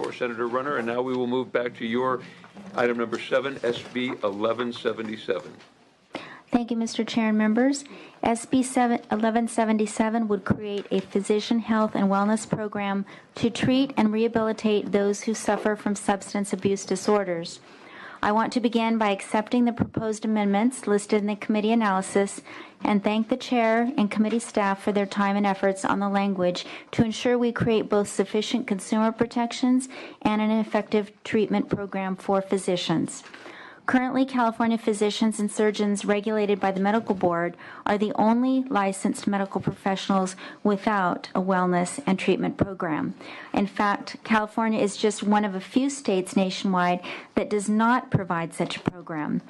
for Senator Runner. And now we will move back to your item number 7, SB 1177. Thank you, Mr. Chair and members. SB 1177 would create a physician health and wellness program to treat and rehabilitate those who suffer from substance abuse disorders. I want to begin by accepting the proposed amendments listed in the committee analysis and thank the chair and committee staff for their time and efforts on the language to ensure we create both sufficient consumer protections and an effective treatment program for physicians. Currently, California physicians and surgeons regulated by the medical board are the only licensed medical professionals without a wellness and treatment program. In fact, California is just one of a few states nationwide that does not provide such a program.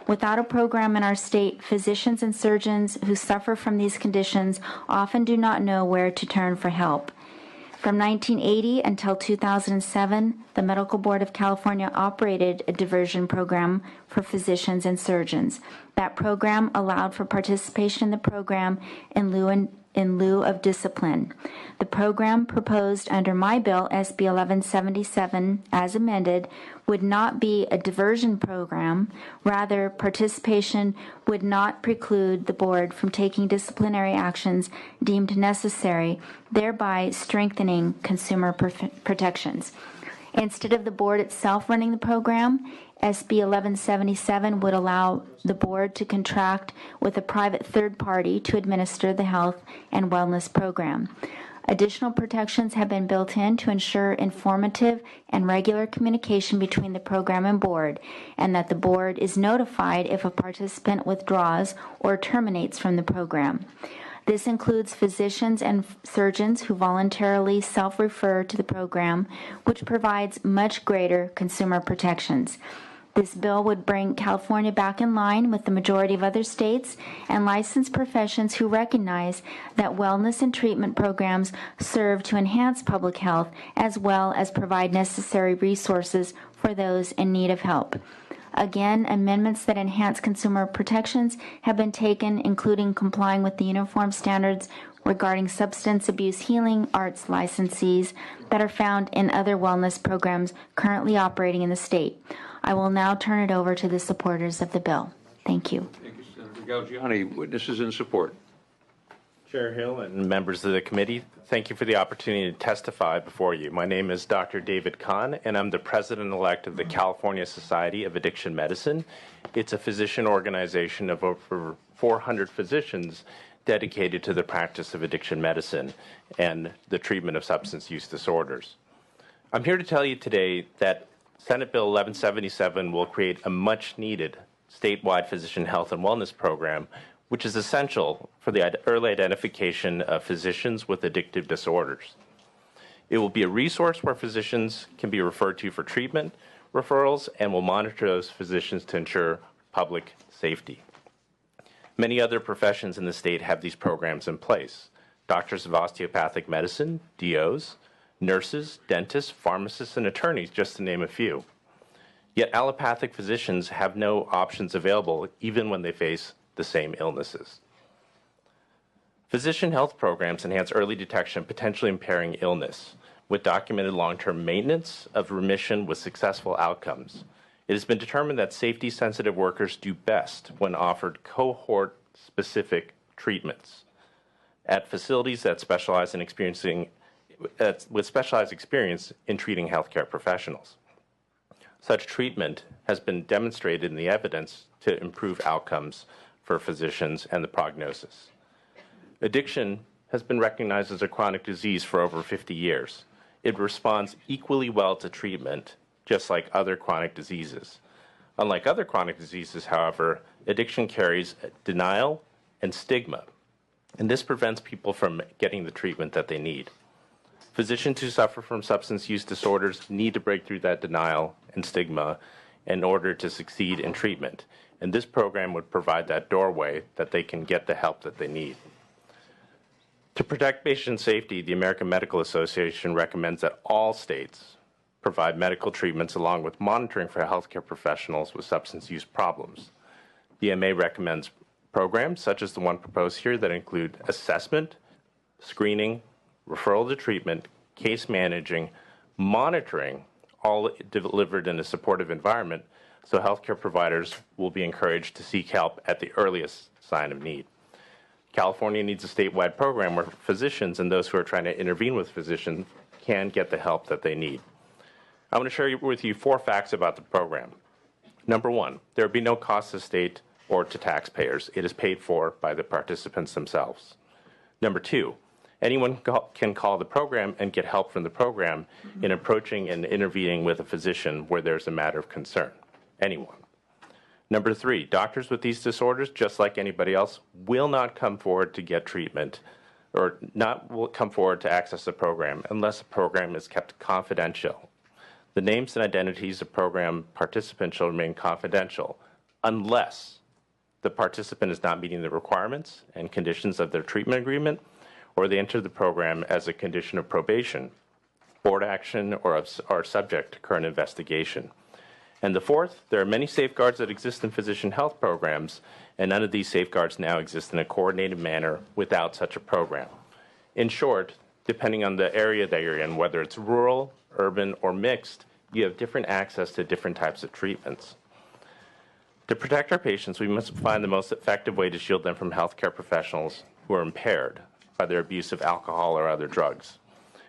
Without a program in our state, physicians and surgeons who suffer from these conditions often do not know where to turn for help. From 1980 until 2007, the Medical Board of California operated a diversion program for physicians and surgeons. That program allowed for participation in the program in lieu of discipline. The program proposed under my bill, SB 1177, as amended, would not be a diversion program. Rather, participation would not preclude the board from taking disciplinary actions deemed necessary, thereby strengthening consumer protections. Instead of the board itself running the program, SB 1177 would allow the board to contract with a private third party to administer the health and wellness program. Additional protections have been built in to ensure informative and regular communication between the program and board, and that the board is notified if a participant withdraws or terminates from the program. This includes physicians and surgeons who voluntarily self-refer to the program, which provides much greater consumer protections. This bill would bring California back in line with the majority of other states and licensed professions who recognize that wellness and treatment programs serve to enhance public health as well as provide necessary resources for those in need of help. Again, amendments that enhance consumer protections have been taken, including complying with the uniform standards regarding substance abuse healing arts licensees that are found in other wellness programs currently operating in the state. I will now turn it over to the supporters of the bill. Thank you. Thank you, Senator Galgiani. Witnesses in support. Chair Hill and members of the committee, thank you for the opportunity to testify before you. My name is Dr. David Kahn, and I'm the president-elect of the California Society of Addiction Medicine. It's a physician organization of over 400 physicians dedicated to the practice of addiction medicine and the treatment of substance use disorders. I'm here to tell you today that Senate Bill 1177 will create a much-needed statewide physician health and wellness program, which is essential for the early identification of physicians with addictive disorders. It will be a resource where physicians can be referred to for treatment referrals and will monitor those physicians to ensure public safety. Many other professions in the state have these programs in place. Doctors of osteopathic medicine, DOs, nurses, dentists, pharmacists, and attorneys, just to name a few. Yet allopathic physicians have no options available even when they face the same illnesses. Physician health programs enhance early detection, potentially impairing illness, with documented long-term maintenance of remission with successful outcomes. It has been determined that safety-sensitive workers do best when offered cohort-specific treatments at facilities that specialize in with specialized experience in treating healthcare professionals. Such treatment has been demonstrated in the evidence to improve outcomes for physicians and the prognosis. Addiction has been recognized as a chronic disease for over 50 years. It responds equally well to treatment, just like other chronic diseases. Unlike other chronic diseases, however, addiction carries denial and stigma, and this prevents people from getting the treatment that they need. Physicians who suffer from substance use disorders need to break through that denial and stigma in order to succeed in treatment, and this program would provide that doorway that they can get the help that they need. To protect patient safety, the American Medical Association recommends that all states provide medical treatments along with monitoring for healthcare professionals with substance use problems. The AMA recommends programs such as the one proposed here that include assessment, screening, referral to treatment, case managing, monitoring, all delivered in a supportive environment, so healthcare providers will be encouraged to seek help at the earliest sign of need. California needs a statewide program where physicians and those who are trying to intervene with physicians can get the help that they need. I want to share with you 4 facts about the program. Number 1, there will be no cost to state or to taxpayers. It is paid for by the participants themselves. Number 2, anyone can call the program and get help from the program in approaching and intervening with a physician where there's a matter of concern. Anyone. Number 3, doctors with these disorders, just like anybody else, will not come forward to get treatment or will come forward to access the program unless the program is kept confidential. The names and identities of program participants shall remain confidential unless the participant is not meeting the requirements and conditions of their treatment agreement, or they enter the program as a condition of probation, board action, or are subject to current investigation. And the 4th, there are many safeguards that exist in physician health programs, and none of these safeguards now exist in a coordinated manner without such a program. In short, depending on the area that you're in, whether it's rural, urban, or mixed, you have different access to different types of treatments. To protect our patients, we must find the most effective way to shield them from healthcare professionals who are impaired by their abuse of alcohol or other drugs.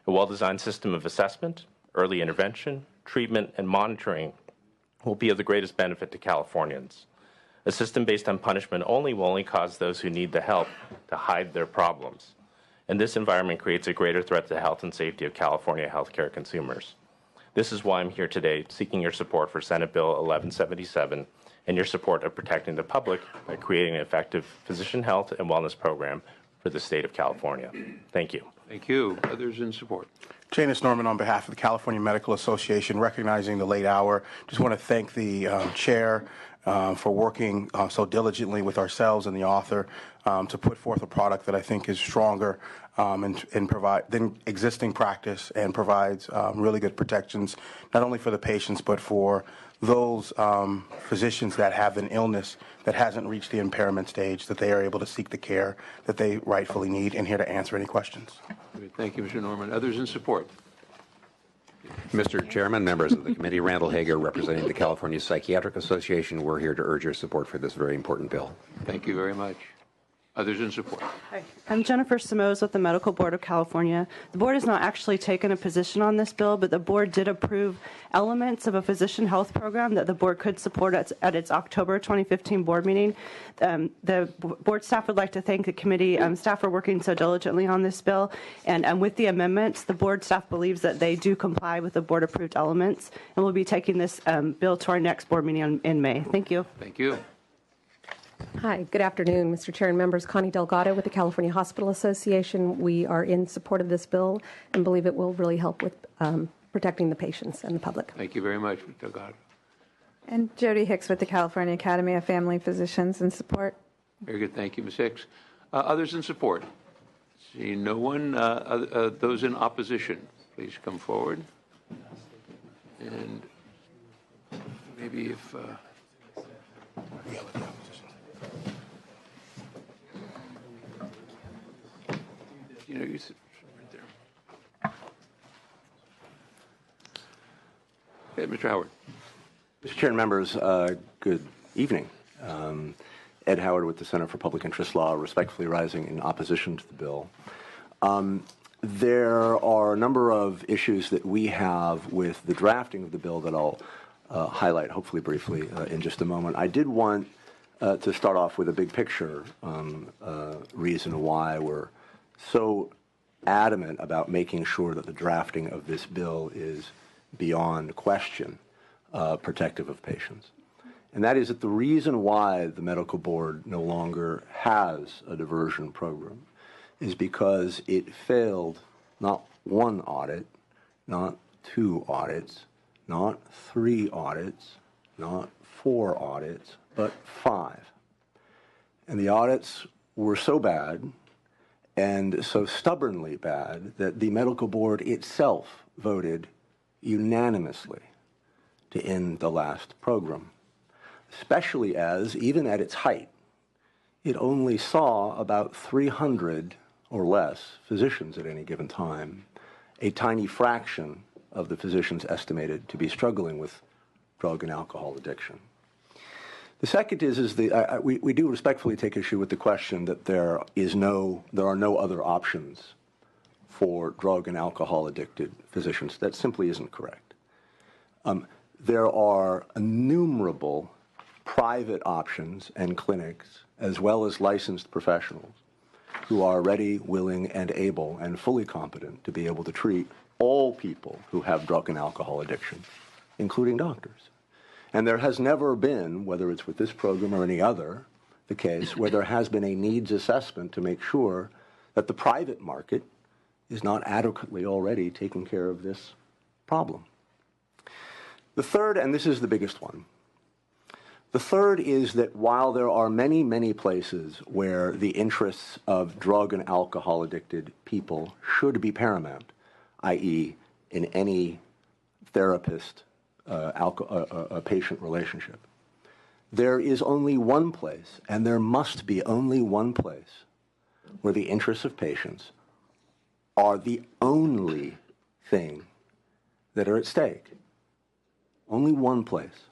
A well-designed system of assessment, early intervention, treatment, and monitoring will be of the greatest benefit to Californians. A system based on punishment will only cause those who need the help to hide their problems. And this environment creates a greater threat to the health and safety of California healthcare consumers. This is why I'm here today, seeking your support for Senate Bill 1177 and your support of protecting the public by creating an effective physician health and wellness program for the state of California. Thank you. Thank you. Others in support? Janus Norman on behalf of the California Medical Association, recognizing the late hour. Just want to thank the chair for working so diligently with ourselves and the author to put forth a product that I think is stronger than existing practice and provides really good protections, not only for the patients, but for those physicians that have an illness that hasn't reached the impairment stage, that they are able to seek the care that they rightfully need, and here to answer any questions. Thank you, Mr. Norman. Others in support? Mr. Chairman, members of the committee, Randall Hager representing the California Psychiatric Association. We're here to urge your support for this very important bill. Thank you very much. Others in support? Hi, I'm Jennifer Simoes with the Medical Board of California. The board has not actually taken a position on this bill, but the board did approve elements of a physician health program that the board could support at its October 2015 board meeting. The board staff would like to thank the committee staff for working so diligently on this bill. And with the amendments, the board staff believes that they do comply with the board approved elements, and we'll be taking this bill to our next board meeting in May. Thank you. Thank you. Hi, good afternoon, Mr. Chair and members. Connie Delgado with the California Hospital Association. We are in support of this bill and believe it will really help with protecting the patients and the public. Thank you very much, Ms. Delgado. And Jody Hicks with the California Academy of Family Physicians in support. Very good. Thank you, Ms. Hicks. Others in support? See no one. Those in opposition, please come forward. And maybe if... You know, you sit right there. Okay, Mr. Howard. Mr. Chair and members, good evening. Ed Howard with the Center for Public Interest Law, respectfully rising in opposition to the bill. There are a number of issues that we have with the drafting of the bill that I'll highlight, hopefully briefly, in just a moment. I did want to start off with a big picture reason why we're so adamant about making sure that the drafting of this bill is beyond question protective of patients. And that is that the reason why the medical board no longer has a diversion program is because it failed not one audit, not 2 audits, not 3 audits, not 4 audits, but 5. And the audits were so bad and so stubbornly bad that the medical board itself voted unanimously to end the last program, especially as, even at its height, it only saw about 300 or less physicians at any given time, a tiny fraction of the physicians estimated to be struggling with drug and alcohol addiction. The second is we do respectfully take issue with the question that there are no other options for drug and alcohol addicted physicians. That simply isn't correct. There are innumerable private options and clinics, as well as licensed professionals, who are ready, willing, and able, and fully competent to be able to treat all people who have drug and alcohol addiction, including doctors. And there has never been, whether it's with this program or any other, the case where there has been a needs assessment to make sure that the private market is not adequately already taking care of this problem. The third, and this is the biggest one, the third is that while there are many, many places where the interests of drug and alcohol addicted people should be paramount, i.e. in any therapist patient relationship, there is only one place, and there must be only one place, where the interests of patients are the only thing that are at stake. Only one place.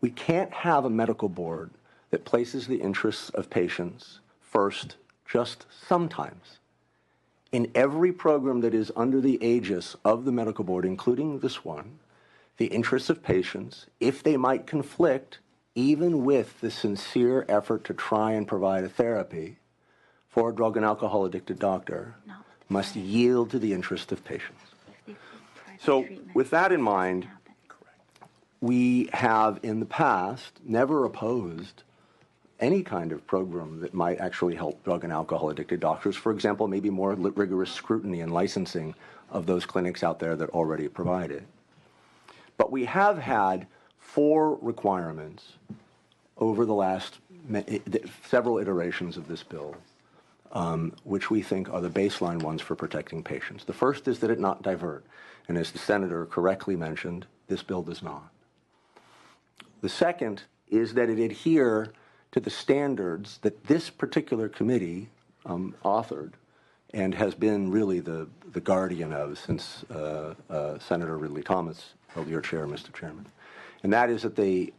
We can't have a medical board that places the interests of patients first just sometimes. In every program that is under the aegis of the medical board, including this one, the interests of patients, if they might conflict, even with the sincere effort to try and provide a therapy for a drug and alcohol addicted doctor, must yield to the interest of patients. So with that in mind, we have in the past never opposed any kind of program that might actually help drug and alcohol addicted doctors. For example, maybe more rigorous scrutiny and licensing of those clinics out there that already provide it. But we have had 4 requirements over the last several iterations of this bill, which we think are the baseline ones for protecting patients. The first is that it not divert. And as the senator correctly mentioned, this bill does not. The second is that it adhere to the standards that this particular committee authored and has been really the guardian of since Senator Ridley Thomas held your chair, Mr. Chairman. And that is that the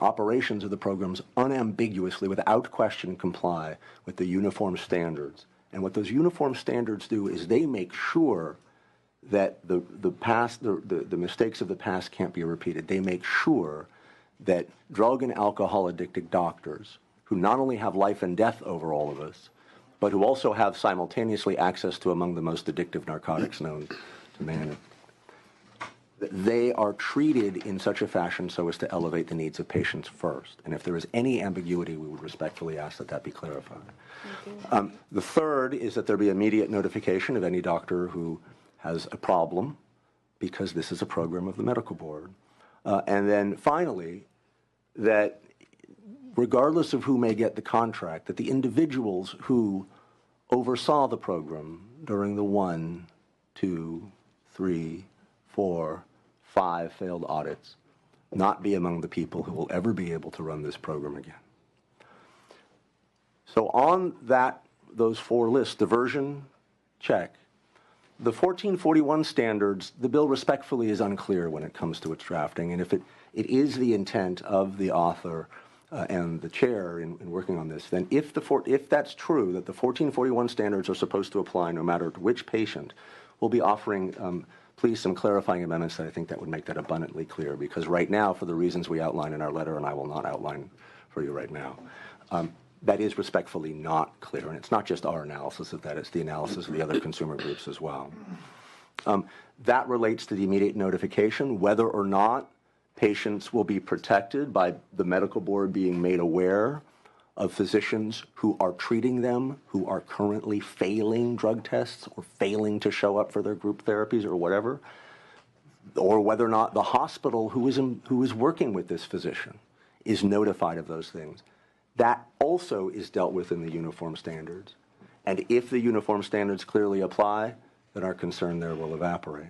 operations of the programs unambiguously, without question, comply with the uniform standards. And what those uniform standards do is they make sure that the mistakes of the past can't be repeated. They make sure that drug and alcohol addicted doctors, who not only have life and death over all of us, but who also have simultaneously access to among the most addictive narcotics known to man, they are treated in such a fashion so as to elevate the needs of patients first. And if there is any ambiguity, we would respectfully ask that that be clarified. The third is that there be immediate notification of any doctor who has a problem, because this is a program of the medical board. And then finally, that regardless of who may get the contract, that the individuals who oversaw the program during the 1, 2, 3, 4, 5 failed audits not be among the people who will ever be able to run this program again. So on those 4 lists, diversion, check. The 1441 standards, the bill respectfully is unclear when it comes to its drafting, and if it is the intent of the author and the chair in working on this, then if that's true, that the 1441 standards are supposed to apply no matter to which patient, we'll be offering please some clarifying amendments that I think that would make that abundantly clear, because right now, for the reasons we outline in our letter, and I will not outline for you right now, that is respectfully not clear. And it's not just our analysis of that, it's the analysis of the other consumer groups as well. That relates to the immediate notification, whether or not patients will be protected by the medical board being made aware of physicians who are treating them, who are currently failing drug tests or failing to show up for their group therapies or whatever, or whether or not the hospital who is working with this physician is notified of those things. That also is dealt with in the uniform standards. And if the uniform standards clearly apply, then our concern there will evaporate.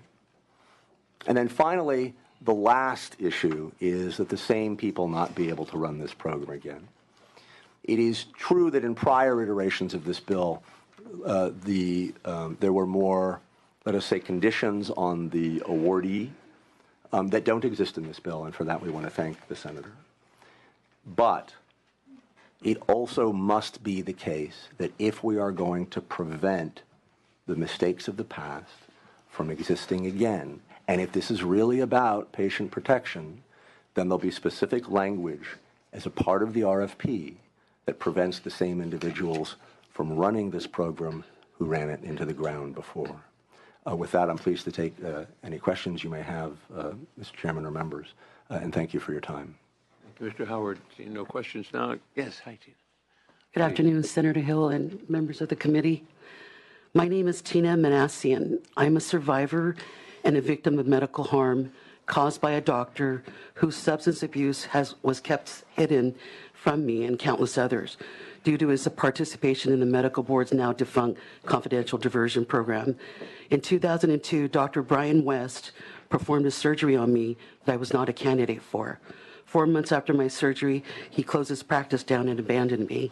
And then finally, the last issue is that the same people not be able to run this program again. It is true that in prior iterations of this bill, there were more let us say, conditions on the awardee that don't exist in this bill, and for that we want to thank the senator. But it also must be the case that if we are going to prevent the mistakes of the past from existing again, and if this is really about patient protection, then there'll be specific language as a part of the RFP that prevents the same individuals from running this program who ran it into the ground before. With that, I'm pleased to take any questions you may have, Mr. Chairman or members, and thank you for your time. Thank you, Mr. Howard. Seeing no questions now. Yes, hi, Tina. Good afternoon, Senator Hill and members of the committee. My name is Tina Manassian. I'm a survivor and a victim of medical harm caused by a doctor whose substance abuse was kept hidden from me and countless others due to his participation in the medical board's now defunct confidential diversion program. In 2002, Dr. Brian West performed a surgery on me that I was not a candidate for. 4 months after my surgery, he closed his practice down and abandoned me.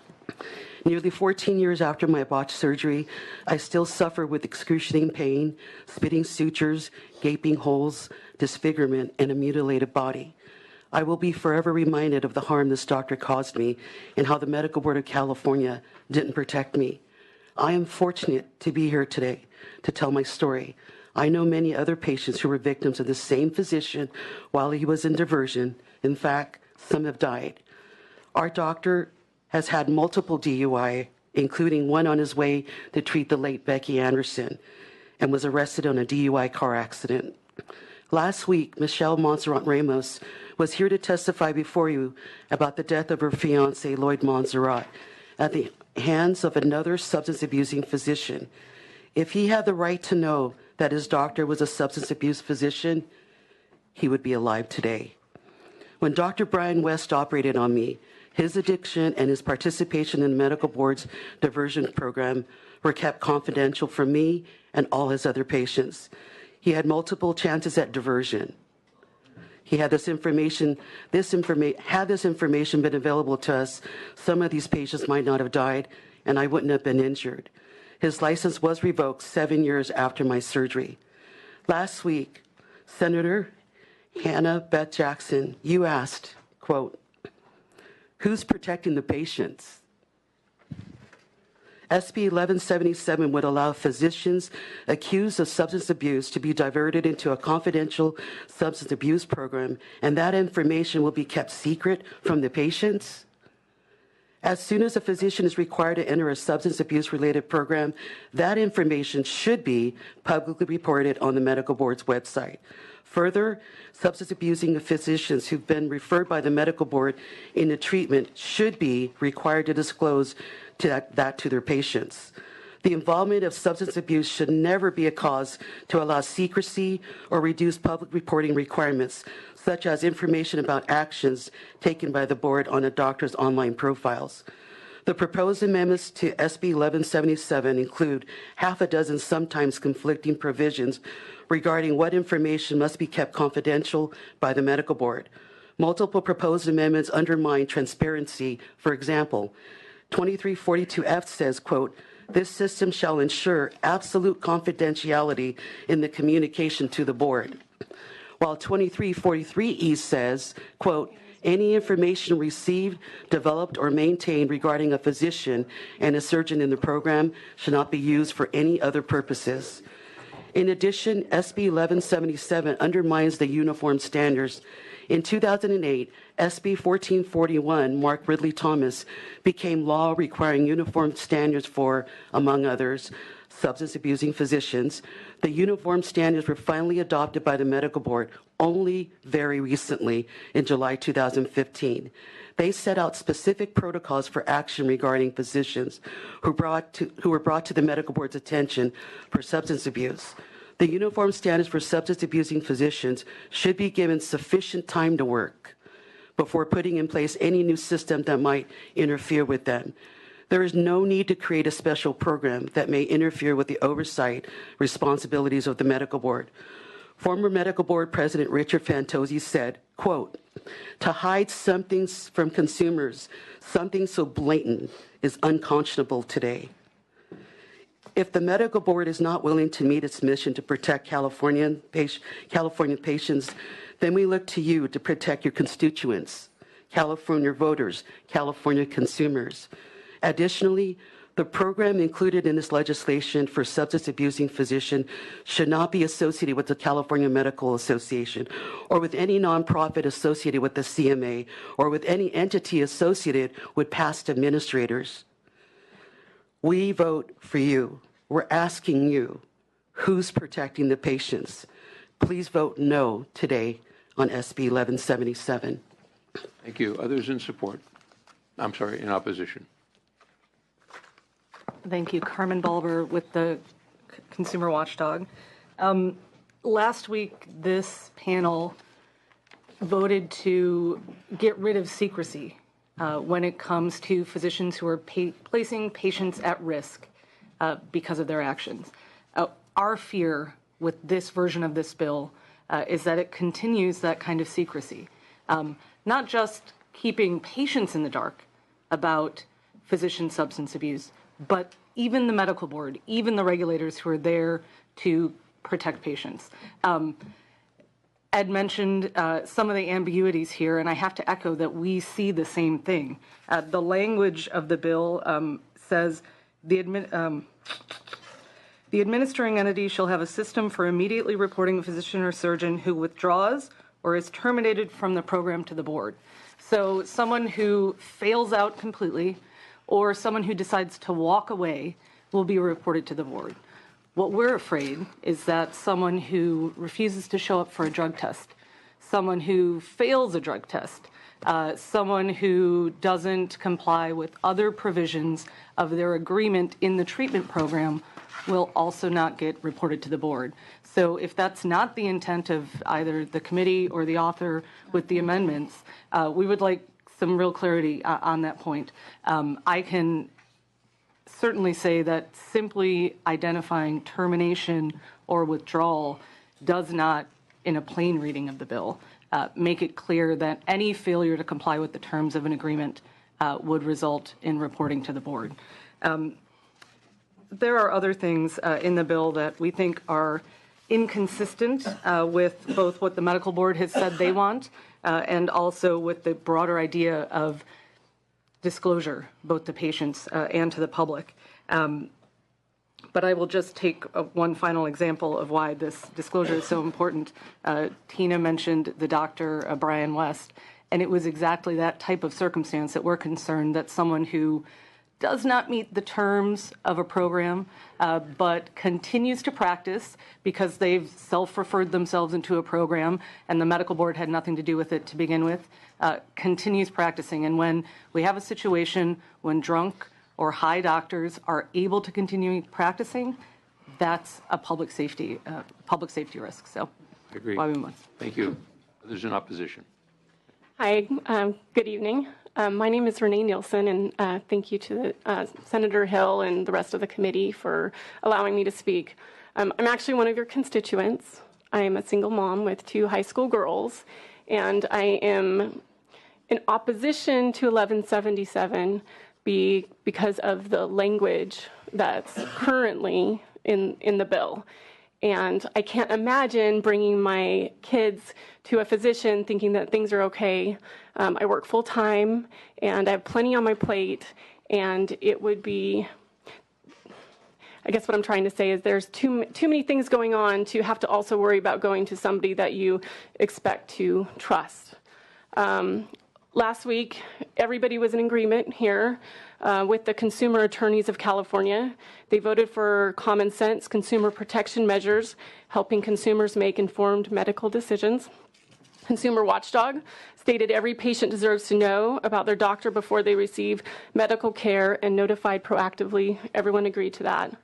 Nearly 14 years after my botched surgery, I still suffer with excruciating pain, spitting sutures, gaping holes, disfigurement, and a mutilated body. I will be forever reminded of the harm this doctor caused me and how the Medical Board of California didn't protect me. I am fortunate to be here today to tell my story. I know many other patients who were victims of the same physician while he was in diversion. In fact, some have died. Our doctor has had multiple DUI, including one on his way to treat the late Becky Anderson, and was arrested on a DUI car accident. Last week, Michelle Montserrat Ramos was here to testify before you about the death of her fiancé, Lloyd Montserrat, at the hands of another substance-abusing physician. If he had the right to know that his doctor was a substance abuse physician, he would be alive today. When Dr. Brian West operated on me, his addiction and his participation in the medical board's diversion program were kept confidential from me and all his other patients. He had multiple chances at diversion. Had this information been available to us, some of these patients might not have died, and I wouldn't have been injured. His license was revoked 7 years after my surgery. Last week, Senator Hannah Beth Jackson, you asked, quote, "Who's protecting the patients?" SB 1177 would allow physicians accused of substance abuse to be diverted into a confidential substance abuse program, and that information will be kept secret from the patients. As soon as a physician is required to enter a substance abuse-related program, that information should be publicly reported on the medical board's website. Further, substance abusing physicians who've been referred by the medical board into treatment should be required to disclose that to their patients. The involvement of substance abuse should never be a cause to allow secrecy or reduce public reporting requirements, such as information about actions taken by the board on a doctor's online profiles. The proposed amendments to SB 1177 include half a dozen sometimes conflicting provisions regarding what information must be kept confidential by the medical board. Multiple proposed amendments undermine transparency. For example, 2342F says, quote, "This system shall ensure absolute confidentiality in the communication to the board." While 2343E says, quote, "Any information received, developed, or maintained regarding a physician and a surgeon in the program should not be used for any other purposes." In addition, SB 1177 undermines the uniform standards. In 2008, SB 1441, Mark Ridley Thomas, became law requiring uniform standards for, among others, substance abusing physicians. The uniform standards were finally adopted by the medical board only very recently in July 2015. They set out specific protocols for action regarding physicians who were brought to the medical board's attention for substance abuse. The uniform standards for substance abusing physicians should be given sufficient time to work before putting in place any new system that might interfere with them. There is no need to create a special program that may interfere with the oversight responsibilities of the medical board. Former medical board president Richard Fantozzi said, quote, "To hide something from consumers, something so blatant, is unconscionable today." If the medical board is not willing to meet its mission to protect California patients, then we look to you to protect your constituents, California voters, California consumers. Additionally, the program included in this legislation for substance abusing physician should not be associated with the California Medical Association or with any nonprofit associated with the CMA or with any entity associated with past administrators. We vote for you. We're asking you, who's protecting the patients? Please vote no today on SB 1177. Thank you. Others in support? I'm sorry, in opposition. Thank you. Carmen Balber with the Consumer Watchdog. Last week, this panel voted to get rid of secrecy when it comes to physicians who are placing patients at risk because of their actions. Our fear with this version of this bill is that it continues that kind of secrecy, not just keeping patients in the dark about physician substance abuse, but even the medical board, even the regulators who are there to protect patients. Ed mentioned some of the ambiguities here, and I have to echo that we see the same thing. The language of the bill says the administering entity shall have a system for immediately reporting a physician or surgeon who withdraws or is terminated from the program to the board. So someone who fails out completely or someone who decides to walk away will be reported to the board. What we're afraid is that someone who refuses to show up for a drug test, someone who fails a drug test, someone who doesn't comply with other provisions of their agreement in the treatment program will also not get reported to the board. So if that's not the intent of either the committee or the author with the amendments, we would like some real clarity on that point. I can certainly say that simply identifying termination or withdrawal does not, in a plain reading of the bill, make it clear that any failure to comply with the terms of an agreement would result in reporting to the board. There are other things in the bill that we think are inconsistent with both what the medical board has said they want and also with the broader idea of disclosure, both to patients and to the public. But I will just take one final example of why this disclosure is so important. Tina mentioned the doctor, Brian West, and it was exactly that type of circumstance that we're concerned that someone who does not meet the terms of a program, but continues to practice because they've self-referred themselves into a program and the medical board had nothing to do with it to begin with, continues practicing. And when we have a situation when drunk or high doctors are able to continue practicing, that's a public safety risk. So I agree. Why we must. Thank you. Others in opposition? Hi, good evening. My name is Renee Nielsen, and thank you to Senator Hill and the rest of the committee for allowing me to speak. I'm actually one of your constituents. I am a single mom with 2 high school girls, and I am in opposition to 1177 because of the language that's currently in the bill. And I can't imagine bringing my kids to a physician thinking that things are okay. I work full time and I have plenty on my plate, and it would be, I guess what I'm trying to say is there's too many things going on to have to also worry about going to somebody that you expect to trust. Last week, everybody was in agreement here with the consumer attorneys of California. They voted for common sense consumer protection measures, helping consumers make informed medical decisions. Consumer Watchdog stated every patient deserves to know about their doctor before they receive medical care and notified proactively. Everyone agreed to that.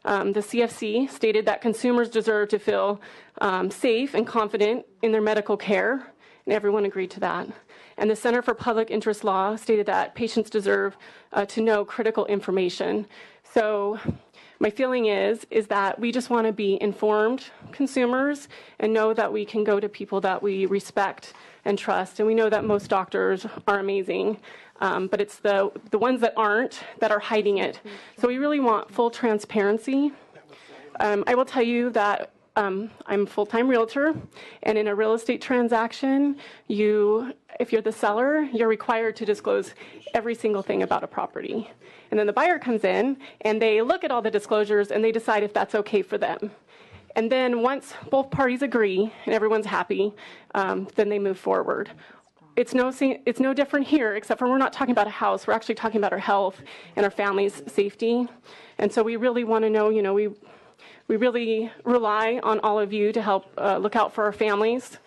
The CFC stated that consumers deserve to feel safe and confident in their medical care, and everyone agreed to that. And the Center for Public Interest Law stated that patients deserve to know critical information. So My feeling is that we just want to be informed consumers and know that we can go to people that we respect and trust. And we know that most doctors are amazing, but it's the ones that aren't that are hiding it. So we really want full transparency. I will tell you that I'm a full-time realtor, and in a real estate transaction, if you're the seller, you're required to disclose every single thing about a property. And then the buyer comes in, and they look at all the disclosures, and they decide if that's okay for them. And then once both parties agree and everyone's happy, then they move forward. It's no different here, except for we're not talking about a house. We're actually talking about our health and our family's safety. And so we really want to know, we really rely on all of you to help look out for our families.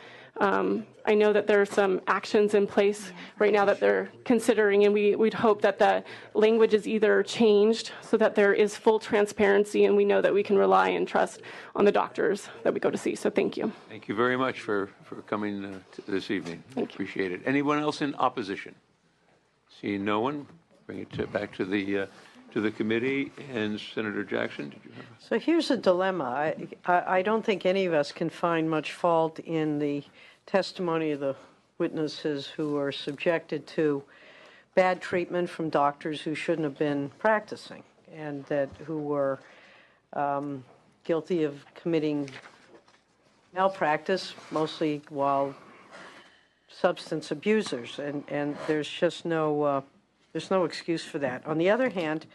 I know that there are some actions in place right now that they're considering, and we'd hope that the language is either changed so that there is full transparency and we know that we can rely and trust on the doctors that we go to see. So thank you. Thank you very much for coming this evening. Appreciate it. Anyone else in opposition? Seeing no one, bring it back to the committee. And Senator Jackson, did you have a... So here's a dilemma. I don't think any of us can find much fault in the testimony of the witnesses who are subjected to bad treatment from doctors who shouldn't have been practicing and who were guilty of committing malpractice, mostly while substance abusers, and there's just no excuse for that. On the other hand,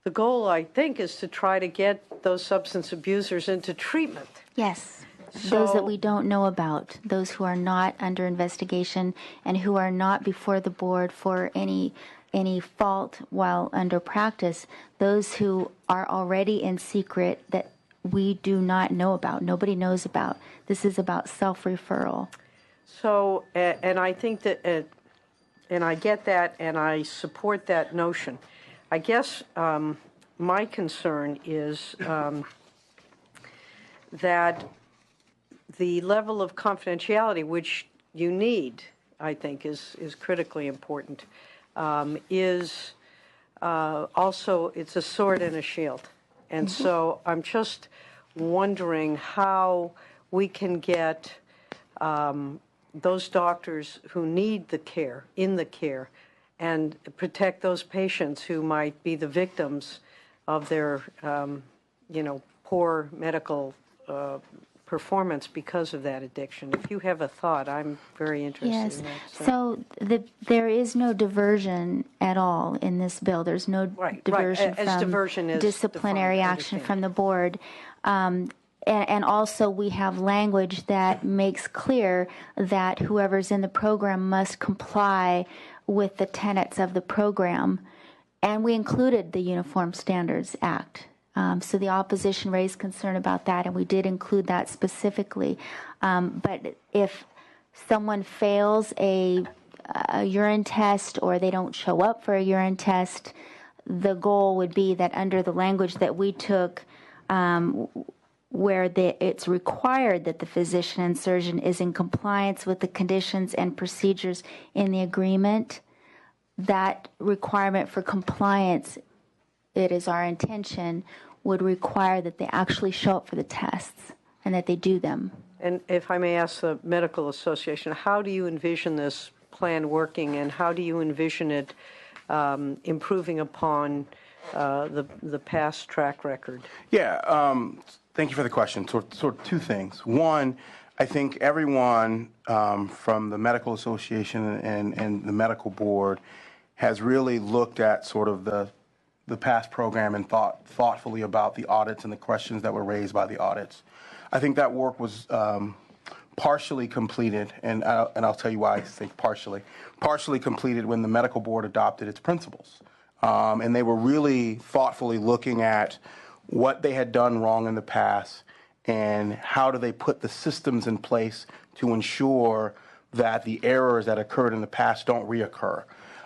the goal, I think, is to try to get those substance abusers into treatment. Yes. Those that we don't know about, those who are not under investigation and who are not before the board for any fault while under practice, those who are already in secret that we do not know about, nobody knows about. This is about self-referral. So, and I think that, and I get that, and I support that notion. I guess my concern is that the level of confidentiality, which you need, I think, is critically important, is also, it's a sword and a shield. And so I'm just wondering how we can get those doctors who need the care, in the care, and protect those patients who might be the victims of their, poor medical performance because of that addiction. If you have a thought, I'm very interested in that. So there is no diversion at all in this bill. There's no diversion as from diversion is disciplinary defined, action from the board. And also we have language that makes clear that whoever's in the program must comply with the tenets of the program. And we included the Uniform Standards Act. So the opposition raised concern about that, and we did include that specifically. But if someone fails a urine test or they don't show up for a urine test, the goal would be that under the language that we took, where it's required that the physician and surgeon is in compliance with the conditions and procedures in the agreement, that requirement for compliance, it is our intention, would require that they actually show up for the tests and that they do them. And if I may ask the Medical Association, how do you envision this plan working, and how do you envision it improving upon the past track record? Yeah, thank you for the question. Sort of two things. One, I think everyone from the Medical Association and the Medical Board has really looked at sort of the past program and thought thoughtfully about the audits and the questions that were raised by the audits. I think that work was partially completed, and I'll tell you why I think partially completed when the Medical Board adopted its principles. And they were really thoughtfully looking at what they had done wrong in the past and how do they put the systems in place to ensure that the errors that occurred in the past don't reoccur.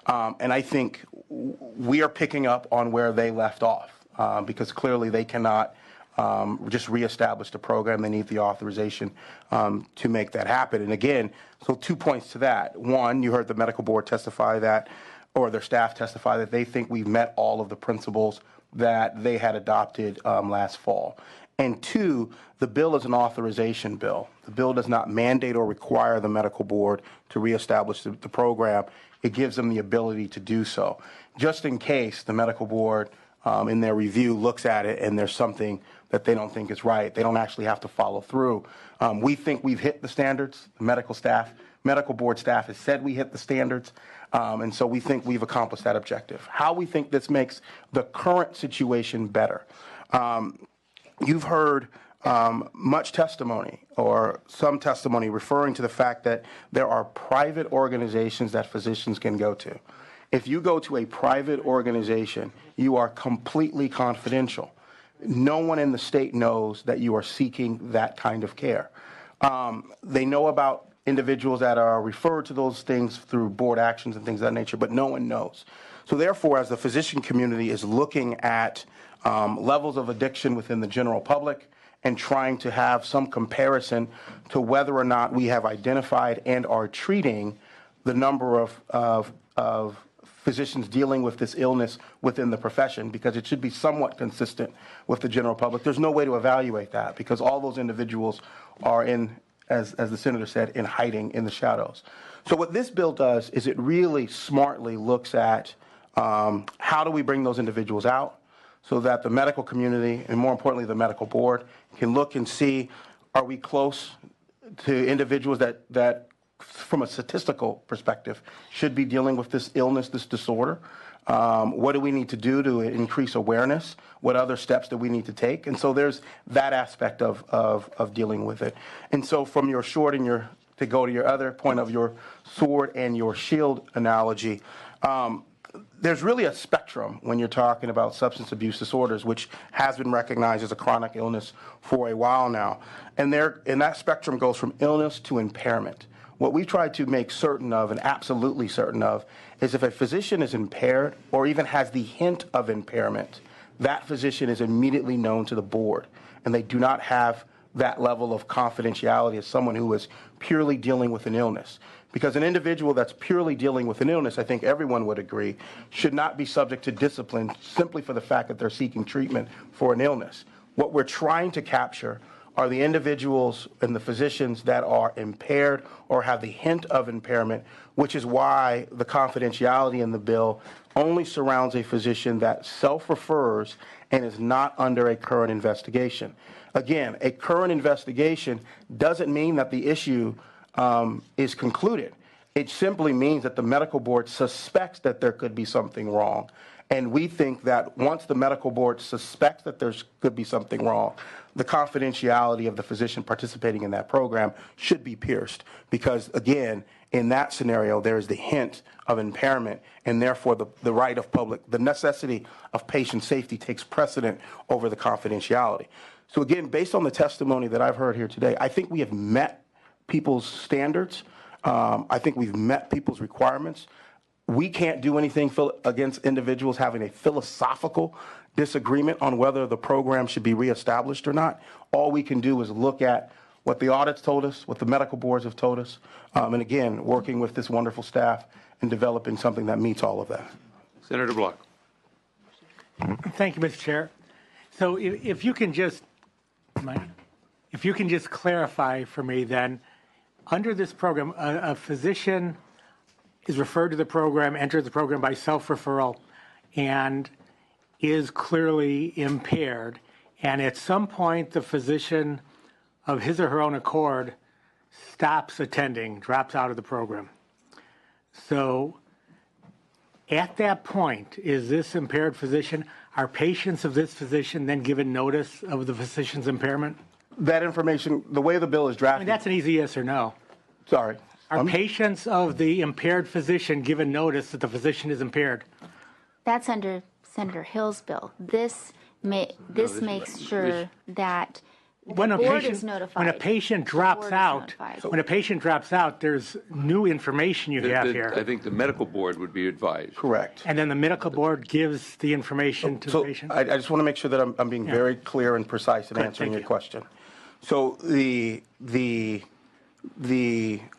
And I think we are picking up on where they left off because clearly they cannot just reestablish the program. They need the authorization to make that happen. And again, so 2 points to that. One, you heard the Medical Board testify that, or their staff testify that they think we've met all of the principles that they had adopted last fall. And two, the bill is an authorization bill. The bill does not mandate or require the medical board to reestablish the program. It gives them the ability to do so. Just in case the medical board in their review looks at it and there's something that they don't think is right, they don't actually have to follow through. We think we've hit the standards. The medical board staff has said we hit the standards. And so we think we've accomplished that objective. How we think this makes the current situation better. You've heard much testimony or some testimony referring to the fact that there are private organizations that physicians can go to. If you go to a private organization, you are completely confidential. No one in the state knows that you are seeking that kind of care. They know about individuals that are referred to those things through board actions and things of that nature, but no one knows. So therefore, as the physician community is looking at levels of addiction within the general public and trying to have some comparison to whether or not we have identified and are treating the number of physicians dealing with this illness within the profession, because it should be somewhat consistent with the general public. There's no way to evaluate that because all those individuals are in, as the senator said, in hiding in the shadows. So what this bill does is it really smartly looks at how do we bring those individuals out so that the medical community, and more importantly the medical board, can look and see, are we close to individuals that from a statistical perspective should be dealing with this illness, this disorder? What do we need to do to increase awareness? What other steps do we need to take? And so there's that aspect of dealing with it. And so from your sword and to go to your other point of your sword and your shield analogy, there's really a spectrum when you're talking about substance abuse disorders, which has been recognized as a chronic illness for a while now. And that spectrum goes from illness to impairment. What we try to make certain of, and absolutely certain of, is if a physician is impaired or even has the hint of impairment, that physician is immediately known to the board, and they do not have that level of confidentiality as someone who is purely dealing with an illness. Because an individual that's purely dealing with an illness, I think everyone would agree, should not be subject to discipline simply for the fact that they're seeking treatment for an illness. What we're trying to capture are the individuals and the physicians that are impaired or have the hint of impairment, which is why the confidentiality in the bill only surrounds a physician that self-refers and is not under a current investigation. Again, a current investigation doesn't mean that the issue is concluded. It simply means that the medical board suspects that there could be something wrong. And we think that once the medical board suspects that there could be something wrong, the confidentiality of the physician participating in that program should be pierced. Because, again, in that scenario, there is the hint of impairment, and therefore the necessity of patient safety takes precedent over the confidentiality. So, again, based on the testimony that I've heard here today, I think we have met people's standards. I think we've met people's requirements. We can't do anything against individuals having a philosophical disagreement on whether the program should be reestablished or not. All we can do is look at what the audits told us, what the medical boards have told us, and again, working with this wonderful staff and developing something that meets all of that. Senator Block. Thank you, Mr. Chair. So if you can just clarify for me then, under this program, a physician is referred to the program, enters the program by self-referral, and is clearly impaired, and at some point the physician of his or her own accord stops attending, drops out of the program. So at that point, is this impaired physician, are patients of this physician then given notice of the physician's impairment? That information, the way the bill is drafted. I mean, that's an easy yes or no. Sorry. Are patients of the impaired physician given notice that the physician is impaired? That's under Senator Hill's bill. This makes sure that the board is notified. When a patient drops out, there's new information you have here. I think the medical board would be advised. Correct. And then the medical board gives the information to the patient? I just want to make sure that I'm being very clear and precise in answering your question. So the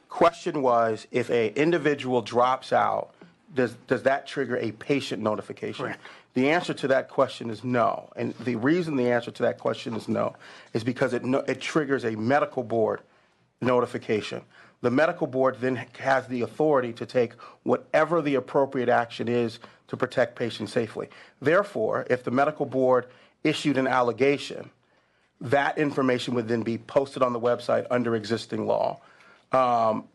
question was, if an individual drops out, does that trigger a patient notification? Correct. The answer to that question is no. And the reason the answer to that question is no is because it triggers a medical board notification. The medical board then has the authority to take whatever the appropriate action is to protect patients safely. Therefore, if the medical board issued an allegation, that information would then be posted on the website under existing law.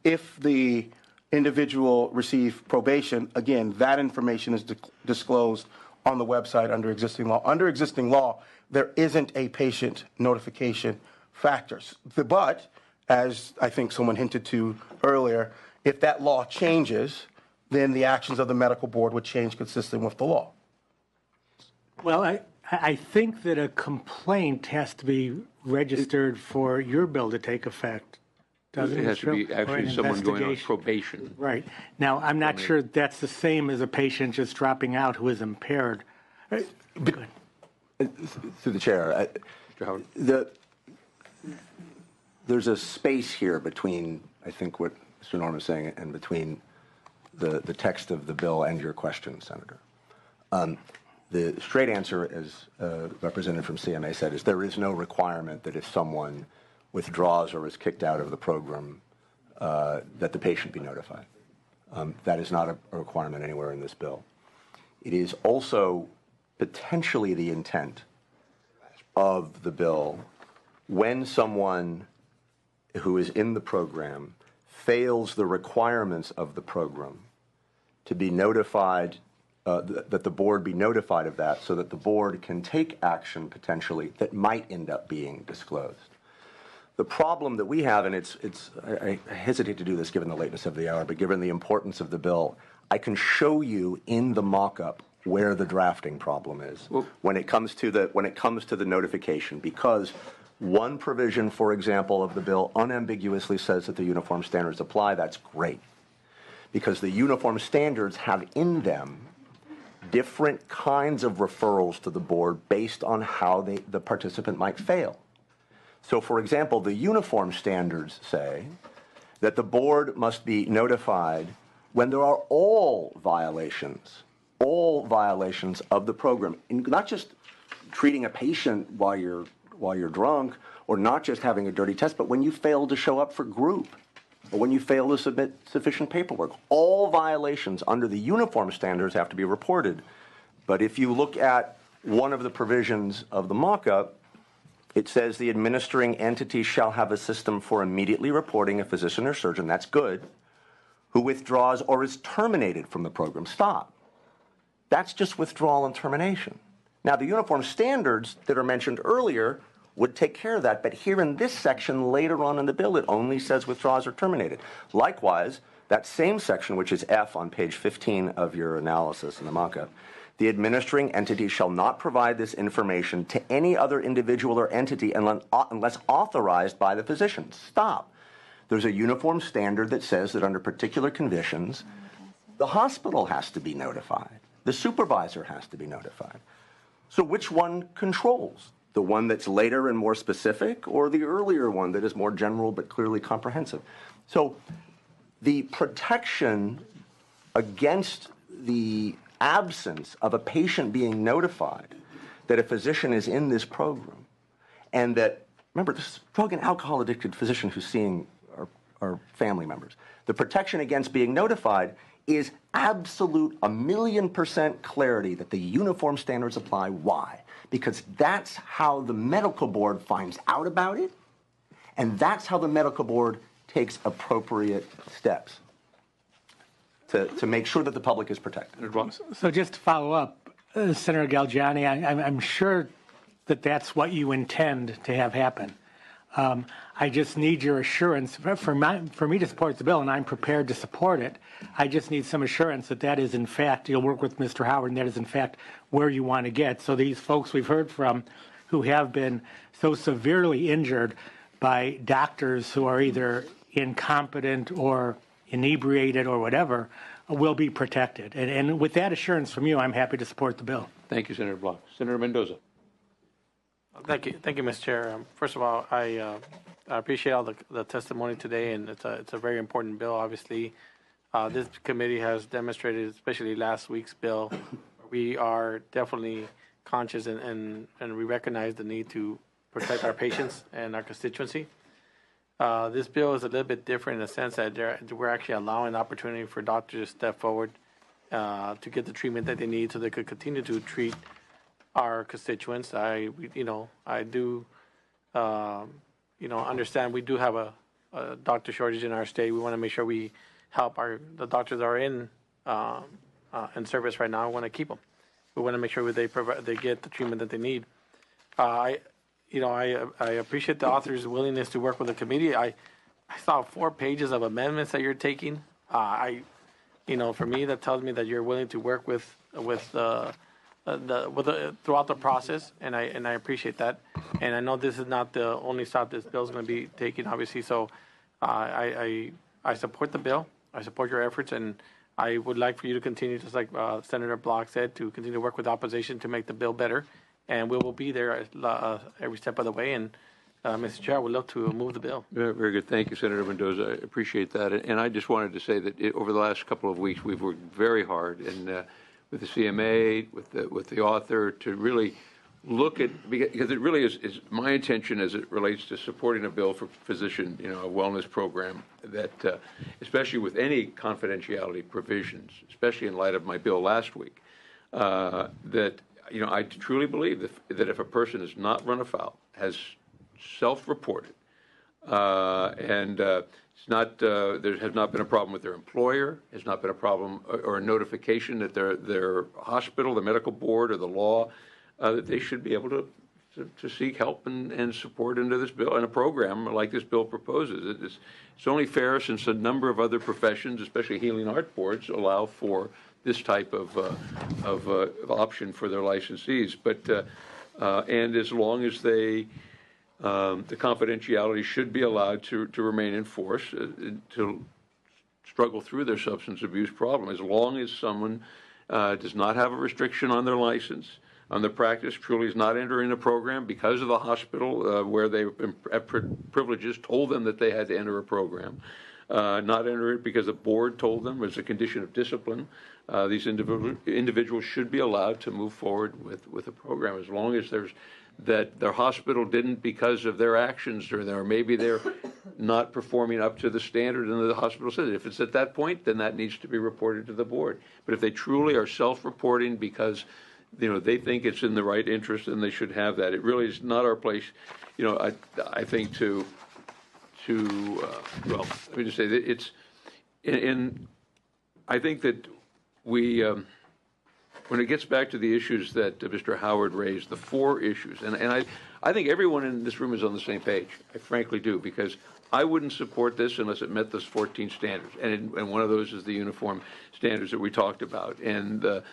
If the individual received probation, again, that information is disclosed on the website under existing law. Under existing law, there isn't a patient notification factors. But, as I think someone hinted to earlier, if that law changes, then the actions of the medical board would change consistent with the law. Well, I think that a complaint has to be registered for your bill to take effect, doesn't it? It has to be Or actually an someone going on investigation. probation. Right. Now, I'm not sure that's the same as a patient just dropping out who is impaired. Good. Through the chair, Mr. Howard. There's a space here between, I think, what Mr. Norm is saying and between the text of the bill and your question, Senator. The straight answer, as representative from CMA said, is there is no requirement that if someone withdraws or is kicked out of the program, that the patient be notified. That is not a requirement anywhere in this bill. It is also potentially the intent of the bill when someone who is in the program fails the requirements of the program to be notified, that the board be notified of that so that the board can take action potentially that might end up being disclosed. The problem that we have, and I hesitate to do this given the lateness of the hour, but given the importance of the bill, I can show you in the mock-up where the drafting problem is when it comes to the notification, because one provision, for example, of the bill unambiguously says that the uniform standards apply. That's great, because the uniform standards have in them different kinds of referrals to the board based on how the participant might fail. So, for example, the uniform standards say that the board must be notified when there are all violations of the program, not just treating a patient while you're drunk, or not just having a dirty test, but when you fail to show up for group, or when you fail to submit sufficient paperwork. All violations under the uniform standards have to be reported. But if you look at one of the provisions of the mock-up, it says the administering entity shall have a system for immediately reporting a physician or surgeon, that's good, who withdraws or is terminated from the program. Stop. That's just withdrawal and termination. Now, the uniform standards that are mentioned earlier would take care of that, but here in this section later on in the bill, it only says withdraws or terminated. Likewise, that same section, which is F on page 15 of your analysis in the mock-up, the administering entity shall not provide this information to any other individual or entity unless authorized by the physician. Stop. There's a uniform standard that says that under particular conditions, the hospital has to be notified. The supervisor has to be notified. So which one controls? The one that's later and more specific, or the earlier one that is more general but clearly comprehensive? So the protection against the absence of a patient being notified that a physician is in this program, and that, remember, this is a drug and alcohol addicted physician who's seeing our family members. The protection against being notified is absolute 1,000,000% clarity that the uniform standards apply. Why? Because that's how the medical board finds out about it, and that's how the medical board takes appropriate steps to make sure that the public is protected. So just to follow up, Senator Galgiani, I'm sure that that's what you intend to have happen. I just need your assurance. For me to support the bill, and I'm prepared to support it, I just need some assurance that that is, in fact, you'll work with Mr. Howard, and that is, in fact, where you want to get. So these folks we've heard from who have been so severely injured by doctors who are either incompetent or inebriated or whatever will be protected. And with that assurance from you, I'm happy to support the bill. Thank you, Senator Block. Senator Mendoza. Thank you, Mr. Chair. First of all, I appreciate all the testimony today, and it's a very important bill. Obviously, This committee has demonstrated, especially last week's bill, we are definitely conscious and we recognize the need to protect our patients and our constituency. This bill is a little bit different in the sense that we're actually allowing the opportunity for doctors to step forward to get the treatment that they need so they could continue to treat our constituents. I do, understand we do have a doctor shortage in our state. We want to make sure we help the doctors that are in service right now. We want to keep them. We want to make sure they get the treatment that they need. I appreciate the author's willingness to work with the committee. I saw 4 pages of amendments that you're taking. For me, that tells me that you're willing to work with throughout the process, and I appreciate that. And I know this is not the only stop this bill is going to be taking, obviously. So I support the bill. I support your efforts, and I would like for you to continue, just like Senator Block said, to continue to work with opposition to make the bill better. And we will be there every step of the way. And Mr. Chair, I would love to move the bill. Very good. Thank you, Senator Mendoza. I appreciate that. And I just wanted to say that over the last couple of weeks, we've worked very hard and with the CMA, with the author, to really look at, because it really is my intention as it relates to supporting a bill for physician, a wellness program that, especially with any confidentiality provisions, especially in light of my bill last week, that, I truly believe that if a person is not run afoul, has self-reported, and it's not, there has not been a problem with their employer, has not been a problem or a notification that their hospital, the medical board, or the law, that they should be able to seek help and support into this bill and a program like this bill proposes. It's only fair since a number of other professions, especially healing art boards, allow for this type of option for their licensees. But and as long as the confidentiality should be allowed to remain in force to struggle through their substance abuse problem, as long as someone does not have a restriction on their license, on their practice, truly is not entering a program because of the hospital where they've been privileges told them that they had to enter a program, not enter it because the board told them as a condition of discipline. These individuals should be allowed to move forward with a program as long as that their hospital didn't, because of their actions, or maybe they're not performing up to the standard and the hospital says. If it's at that point, then that needs to be reported to the board. But if they truly are self-reporting because they think it's in the right interest and they should have that, it really is not our place. I think well, let me just say that it's I think that we when it gets back to the issues that Mr. Howard raised, the 4 issues, and I think everyone in this room is on the same page. I frankly do, because I wouldn't support this unless it met those 14 standards, and one of those is the uniform standards that we talked about. And so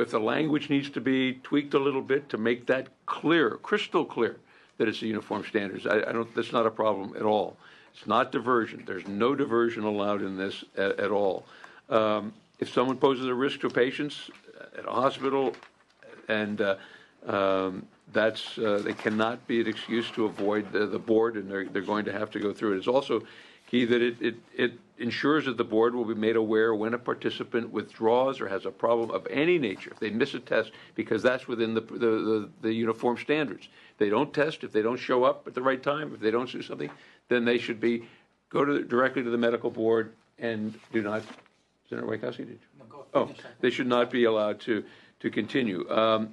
if the language needs to be tweaked a little bit to make that clear, crystal clear, that it's the uniform standards, that's not a problem at all. It's not diversion. There's no diversion allowed in this at all. If someone poses a risk to patients at a hospital, and they cannot be an excuse to avoid the board, and they're going to have to go through it. It's also key that it ensures that the board will be made aware when a participant withdraws or has a problem of any nature. If they miss a test, because that's within the uniform standards. If they don't test, if they don't show up at the right time, if they don't do something, then they should go directly to the medical board and do not. Senator Wachowski, did you? They should not be allowed to continue. I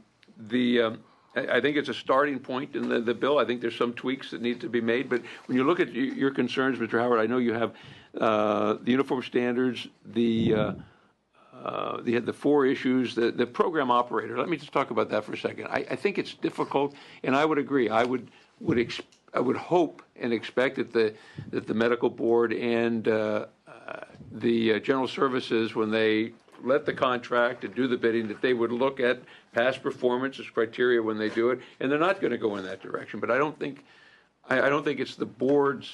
think it's a starting point in the bill. I think there's some tweaks that need to be made. But when you look at your concerns, Mr. Howard, I know you have the uniform standards, the 4 issues, the program operator. Let me just talk about that for a second. I think it's difficult, and I would agree. I would hope and expect that the medical board and the general services, when they let the contract and do the bidding, that they would look at past performance as criteria when they do it, and they're not going to go in that direction. But I don't think it's the boards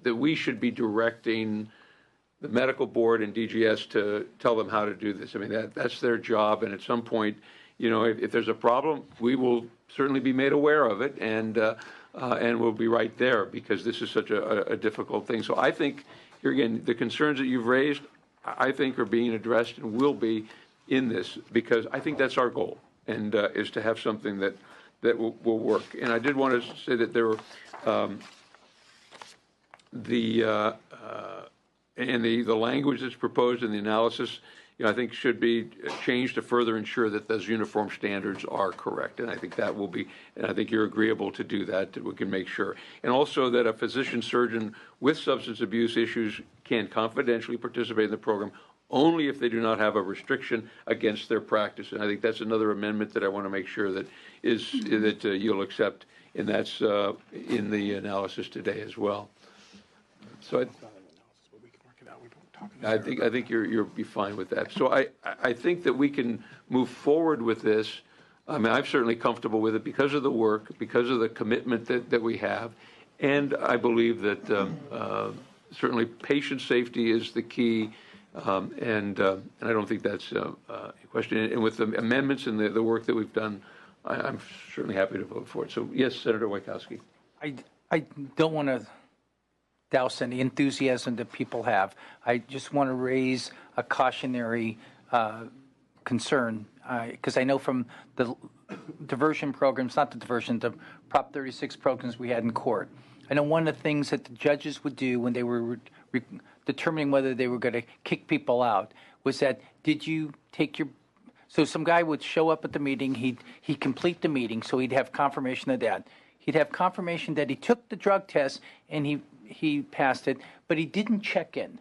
that we should be directing the medical board and DGS to tell them how to do this. I mean, that's their job, and at some point, if there's a problem, we will certainly be made aware of it, and and we'll be right there because this is such a difficult thing. So I think, here again, the concerns that you've raised, I think are being addressed and will be in this, because I think that's our goal, and is to have something that will work. And I did want to say that there were the language that's proposed in the analysis, I think should be changed to further ensure that those uniform standards are correct. And I think that will be, and I think you're agreeable to do that we can make sure. And also that a physician surgeon with substance abuse issues can confidentially participate in the program only if they do not have a restriction against their practice. And I think that's another amendment that I want to make sure that you'll accept, and that's in the analysis today as well. So I think you'll be fine with that. So I think that we can move forward with this. I mean, I'm certainly comfortable with it because of the work, because of the commitment that we have, and I believe that certainly patient safety is the key, and I don't think that's a question. And with the amendments and the work that we've done, I'm certainly happy to vote for it. So yes, Senator Wojtkowski. I don't want to douse any enthusiasm that people have. I just want to raise a cautionary concern, because I know from the diversion programs, not the diversion, the Prop 36 programs we had in court, I know one of the things that the judges would do when they were determining whether they were going to kick people out was that, did you take your... So some guy would show up at the meeting, he'd complete the meeting, so he'd have confirmation of that. He'd have confirmation that he took the drug test and he passed it, but he didn't check in.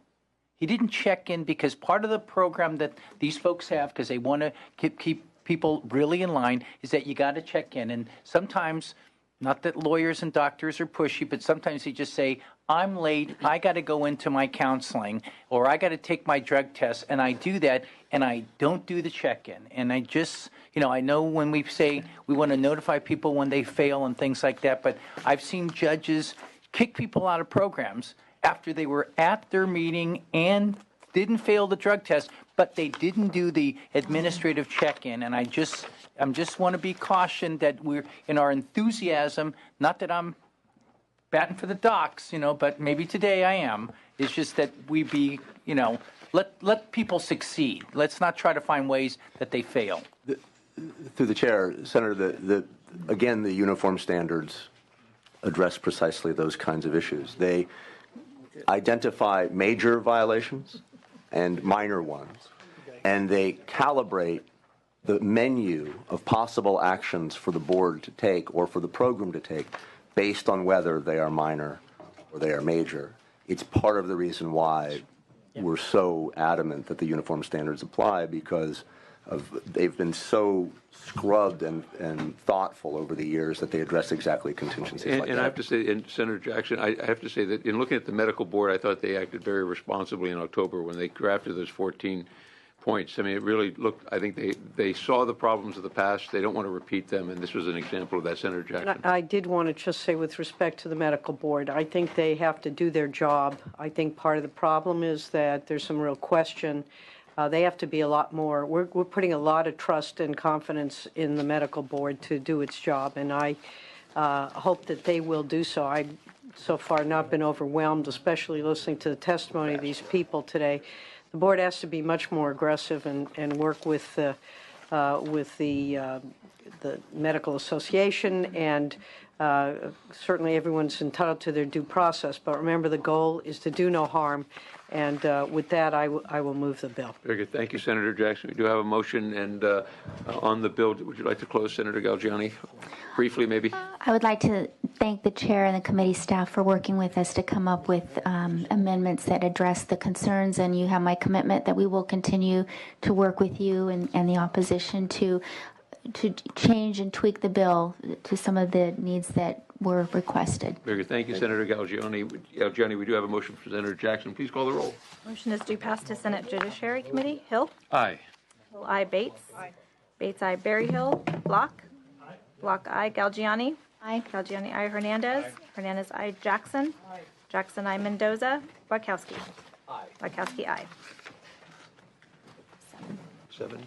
He didn't check in because part of the program that these folks have, because they want to keep people really in line, is that you got to check in. And sometimes, not that lawyers and doctors are pushy, but sometimes they just say, I'm late, I got to go into my counseling, or I got to take my drug test, and I do that, and I don't do the check-in. And I just, I know when we say we want to notify people when they fail and things like that, but I've seen judges kick people out of programs after they were at their meeting and didn't fail the drug test, but they didn't do the administrative check-in. And I just want to be cautioned that we're in our enthusiasm, not that I'm batting for the docs, but maybe today I am. It's just that we be, let people succeed. Let's not try to find ways that they fail. Through the chair, Senator, again, the uniform standards address precisely those kinds of issues. They identify major violations and minor ones, and they calibrate the menu of possible actions for the board to take or for the program to take based on whether they are minor or they are major. It's part of the reason why we're so adamant that the uniform standards apply, because they've been so scrubbed and thoughtful over the years that they address exactly contingencies like that. And I have to say, and Senator Jackson, I have to say that in looking at the medical board, I thought they acted very responsibly in October when they drafted those 14 points. I mean, it really looked, I think they saw the problems of the past. They don't want to repeat them, and this was an example of that, Senator Jackson. And I did want to just say, with respect to the medical board, I think they have to do their job. I think part of the problem is that there's some real question. They have to be a lot more. We're putting a lot of trust and confidence in the medical board to do its job, and I hope that they will do so. I've so far not been overwhelmed, especially listening to the testimony of these people today. The board has to be much more aggressive and work with the medical association, and certainly everyone's entitled to their due process. But remember, the goal is to do no harm. And with that, I will move the bill. Very good. Thank you, Senator Jackson. We do have a motion, and on the bill, would you like to close, Senator Galgiani? Briefly, maybe. I would like to thank the chair and the committee staff for working with us to come up with amendments that address the concerns, and you have my commitment that we will continue to work with you and the opposition to change and tweak the bill to some of the needs that were requested. Very good. Thank you, Senator Galgiani. We do have a motion for Senator Jackson. Please call the roll. Motion is due pass to Senate Judiciary Committee. Hill. Aye. Hill, aye. Bates. Aye. Bates, aye. Berryhill. Block. Aye. Block, aye. Galgiani. Aye. Galgiani, aye. Hernandez. Aye. Hernandez, aye. Jackson. Aye. Jackson, aye. Mendoza. Wojtkowski. Aye. Wojtkowski, aye. 7-0.